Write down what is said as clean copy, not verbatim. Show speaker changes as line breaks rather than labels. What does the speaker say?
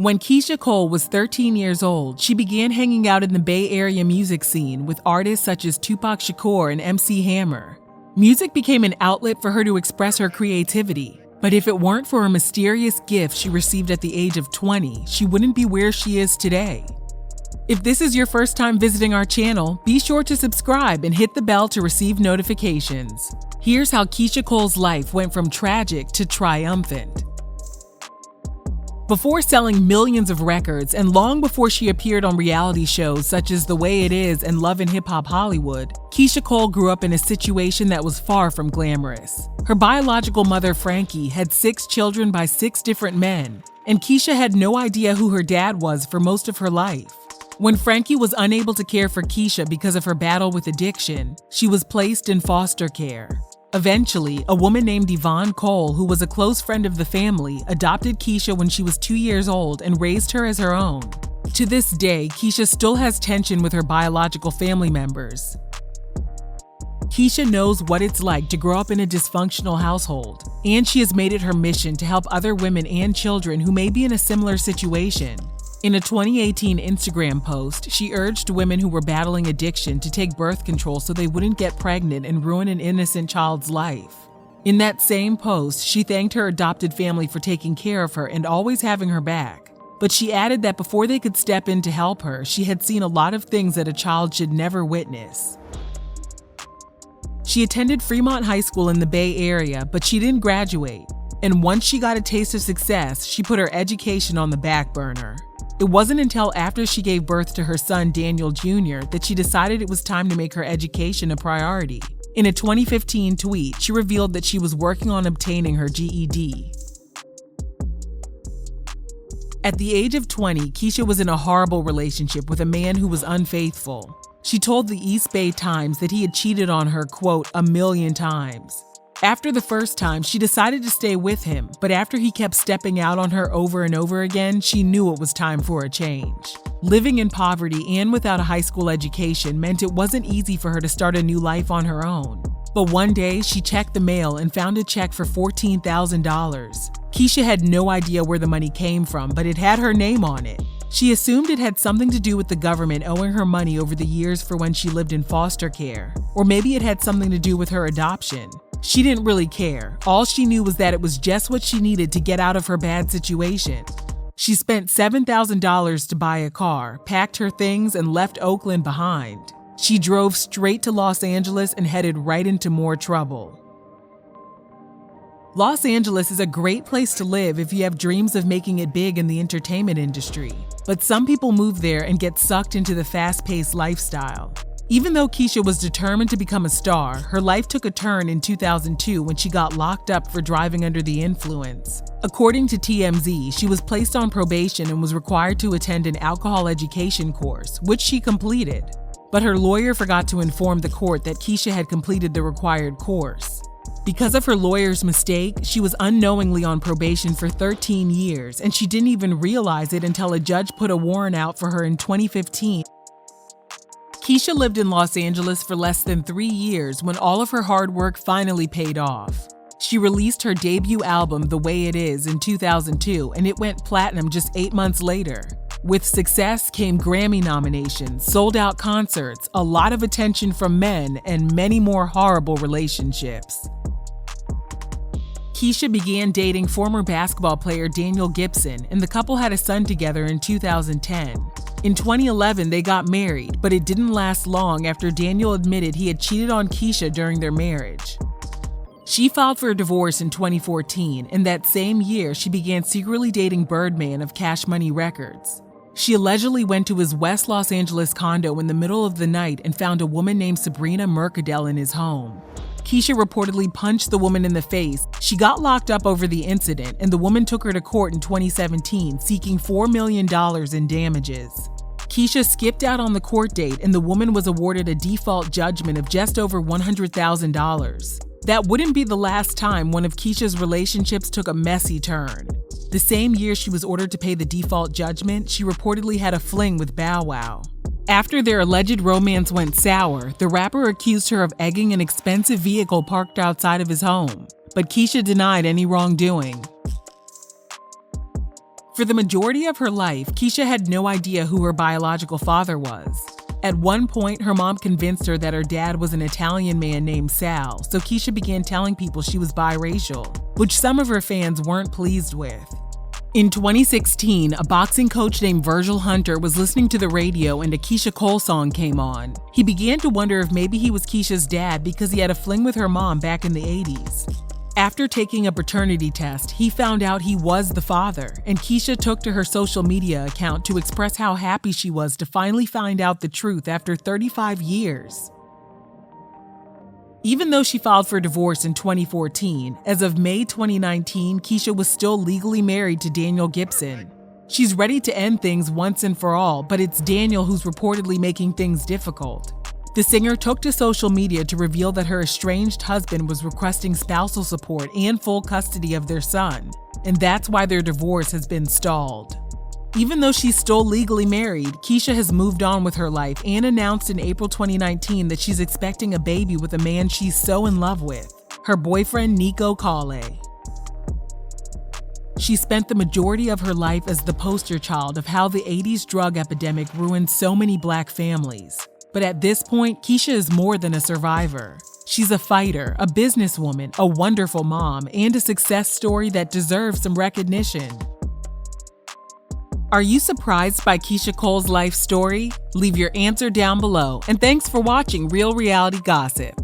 When Keyshia Cole was 13 years old, she began hanging out in the Bay Area music scene with artists such as Tupac Shakur and MC Hammer. Music became an outlet for her to express her creativity, but if it weren't for a mysterious gift she received at the age of 20, she wouldn't be where she is today. If this is your first time visiting our channel, be sure to subscribe and hit the bell to receive notifications. Here's how Keyshia Cole's life went from tragic to triumphant. Before selling millions of records and long before she appeared on reality shows such as The Way It Is and Love and Hip Hop Hollywood, Keyshia Cole grew up in a situation that was far from glamorous. Her biological mother, Frankie, had 6 children by 6 different men, and Keyshia had no idea who her dad was for most of her life. When Frankie was unable to care for Keyshia because of her battle with addiction, she was placed in foster care. Eventually, a woman named Yvonne Cole, who was a close friend of the family, adopted Keyshia when she was 2 years old and raised her as her own. To this day, Keyshia still has tension with her biological family members. Keyshia knows what it's like to grow up in a dysfunctional household, and she has made it her mission to help other women and children who may be in a similar situation. In a 2018 Instagram post, she urged women who were battling addiction to take birth control so they wouldn't get pregnant and ruin an innocent child's life. In that same post, she thanked her adopted family for taking care of her and always having her back. But she added that before they could step in to help her, she had seen a lot of things that a child should never witness. She attended Fremont High School in the Bay Area, but she didn't graduate. And once she got a taste of success, she put her education on the back burner. It wasn't until after she gave birth to her son Daniel Jr. that she decided it was time to make her education a priority. In a 2015 tweet, she revealed that she was working on obtaining her GED. At the age of 20, Keyshia was in a horrible relationship with a man who was unfaithful. She told the East Bay Times that he had cheated on her, quote, 1,000,000 times. After the first time, she decided to stay with him, but after he kept stepping out on her over and over again, she knew it was time for a change. Living in poverty and without a high school education meant it wasn't easy for her to start a new life on her own. But one day, she checked the mail and found a check for $14,000. Keyshia had no idea where the money came from, but it had her name on it. She assumed it had something to do with the government owing her money over the years for when she lived in foster care, or maybe it had something to do with her adoption. She didn't really care. All she knew was that it was just what she needed to get out of her bad situation. She spent $7,000 to buy a car, packed her things, and left Oakland behind. She drove straight to Los Angeles and headed right into more trouble. Los Angeles is a great place to live if you have dreams of making it big in the entertainment industry. But some people move there and get sucked into the fast-paced lifestyle. Even though Keyshia was determined to become a star, her life took a turn in 2002 when she got locked up for driving under the influence. According to TMZ, she was placed on probation and was required to attend an alcohol education course, which she completed. But her lawyer forgot to inform the court that Keyshia had completed the required course. Because of her lawyer's mistake, she was unknowingly on probation for 13 years, and she didn't even realize it until a judge put a warrant out for her in 2015. Keyshia lived in Los Angeles for less than 3 years when all of her hard work finally paid off. She released her debut album, The Way It Is, in 2002, and it went platinum just 8 months later. With success came Grammy nominations, sold-out concerts, a lot of attention from men, and many more horrible relationships. Keyshia began dating former basketball player Daniel Gibson, and the couple had a son together in 2010. In 2011, they got married, but it didn't last long after Daniel admitted he had cheated on Keyshia during their marriage. She filed for a divorce in 2014, and that same year, she began secretly dating Birdman of Cash Money Records. She allegedly went to his West Los Angeles condo in the middle of the night and found a woman named Sabrina Mercadal in his home. Keyshia reportedly punched the woman in the face. She got locked up over the incident, and the woman took her to court in 2017, seeking $4 million in damages. Keyshia skipped out on the court date, and the woman was awarded a default judgment of just over $100,000. That wouldn't be the last time one of Keyshia's relationships took a messy turn. The same year she was ordered to pay the default judgment, she reportedly had a fling with Bow Wow. After their alleged romance went sour, the rapper accused her of egging an expensive vehicle parked outside of his home, but Keyshia denied any wrongdoing. For the majority of her life, Keyshia had no idea who her biological father was. At one point, her mom convinced her that her dad was an Italian man named Sal, so Keyshia began telling people she was biracial, which some of her fans weren't pleased with. In 2016, a boxing coach named Virgil Hunter was listening to the radio and a Keyshia Cole song came on. He began to wonder if maybe he was Keyshia's dad because he had a fling with her mom back in the 80s. After taking a paternity test, he found out he was the father, and Keyshia took to her social media account to express how happy she was to finally find out the truth after 35 years. Even though she filed for divorce in 2014, as of May 2019, Keyshia was still legally married to Daniel Gibson. She's ready to end things once and for all, but it's Daniel who's reportedly making things difficult. The singer took to social media to reveal that her estranged husband was requesting spousal support and full custody of their son, and that's why their divorce has been stalled. Even though she's still legally married, Keyshia has moved on with her life and announced in April 2019 that she's expecting a baby with a man she's so in love with, her boyfriend Niko Khale. She spent the majority of her life as the poster child of how the 80s drug epidemic ruined so many Black families. But at this point, Keyshia is more than a survivor. She's a fighter, a businesswoman, a wonderful mom, and a success story that deserves some recognition. Are you surprised by Keyshia Cole's life story? Leave your answer down below, and thanks for watching Real Reality Gossip.